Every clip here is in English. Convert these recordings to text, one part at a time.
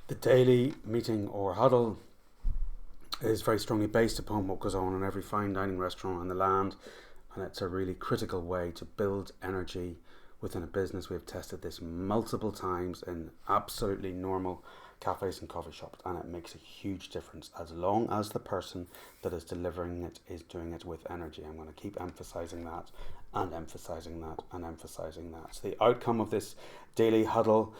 The daily meeting or huddle is very strongly based upon what goes on in every fine dining restaurant in the land, and it's a really critical way to build energy within a business. We've tested this multiple times in absolutely normal cafes and coffee shops, and it makes a huge difference as long as the person that is delivering it is doing it with energy. I'm going to keep emphasizing that and emphasizing that and emphasizing that. So the outcome of this daily huddle,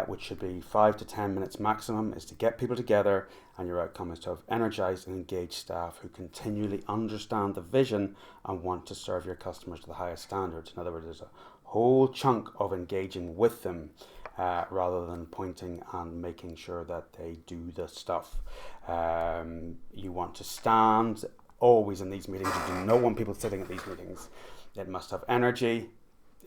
which should be 5 to 10 minutes maximum, is to get people together, and your outcome is to have energized and engaged staff who continually understand the vision and want to serve your customers to the highest standards. In other words, there's a whole chunk of engaging with them rather than pointing and making sure that they do the stuff. You want to stand always in these meetings. You do not want people sitting at these meetings. It must have energy.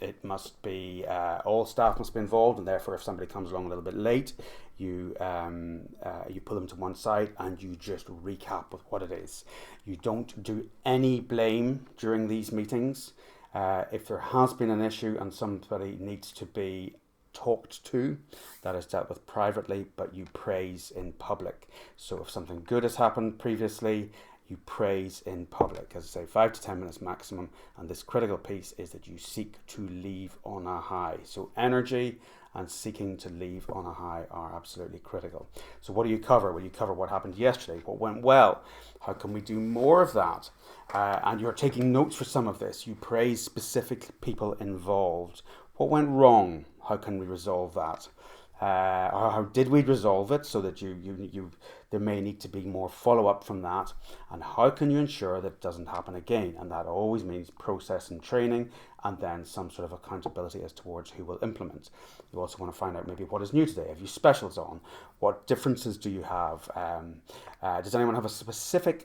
It must be all staff must be involved, and therefore, if somebody comes along a little bit late, you pull them to one side and you just recap with what it is. You don't do any blame during these meetings. If there has been an issue and somebody needs to be talked to, that is dealt with privately, but you praise in public. So if something good has happened previously, you praise in public. As I say, 5 to 10 minutes maximum, and this critical piece is that you seek to leave on a high. So energy and seeking to leave on a high are absolutely critical. So what do you cover? Well, you cover what happened yesterday, what went well, how can we do more of that? And you're taking notes for some of this. You praise specific people involved. What went wrong? How can we resolve that? Or how did we resolve it, so that there may need to be more follow-up from that, and how can you ensure that it doesn't happen again? And that always means process and training, and then some sort of accountability as towards who will implement. You also want to find out maybe what is new today. Have you specials on? What differences do you have? Does anyone have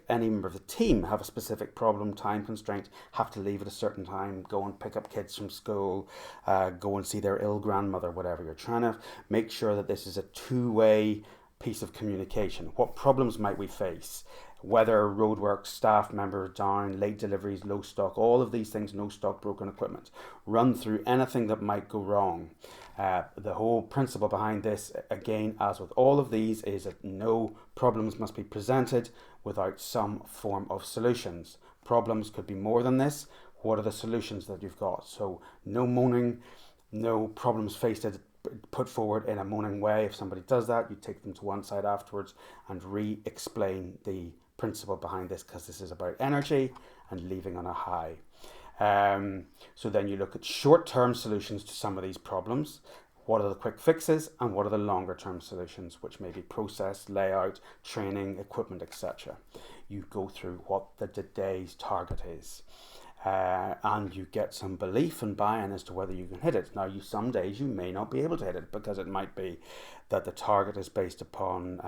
any member of the team have a specific problem, time constraint, have to leave at a certain time, go and pick up kids from school, go and see their ill grandmother, whatever. You're trying to make sure that this is a two-way piece of communication. What problems might we face? Weather, roadworks, staff members down, late deliveries, low stock, all of these things, no stock, broken equipment. Run through anything that might go wrong. The whole principle behind this, again, as with all of these, is that no problems must be presented without some form of solutions. Problems could be more than this. What are the solutions that you've got? So no moaning, no problems faced put forward in a moaning way. If somebody does that, you take them to one side afterwards and re-explain the principle behind this, because this is about energy and leaving on a high. So then you look at short-term solutions to some of these problems. What are the quick fixes, and what are the longer-term solutions, which may be process, layout, training, equipment, etc. You go through what the day's target is. And you get some belief and buy-in as to whether you can hit it. Now, some days you may not be able to hit it, because it might be that the target is based upon,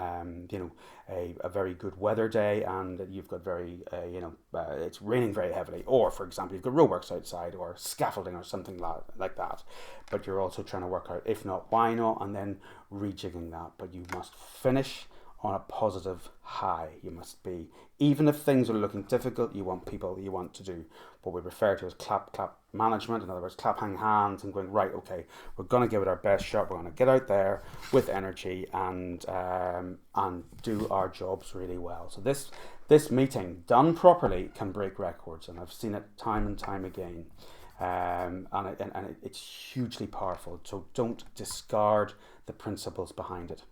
a very good weather day, and you've got it's raining very heavily, or for example, you've got roadworks outside, or scaffolding, or something like that. But you're also trying to work out, if not, why not, and then rejigging that. But you must finish on a positive high. You must be, even if things are looking difficult, you want to do what we refer to as clap management. In other words, clap, hang hands, and going, right, okay, we're going to give it our best shot. We're going to get out there with energy and do our jobs really well. So this meeting done properly can break records, and I've seen it time and time again. And it's hugely powerful. So don't discard the principles behind it.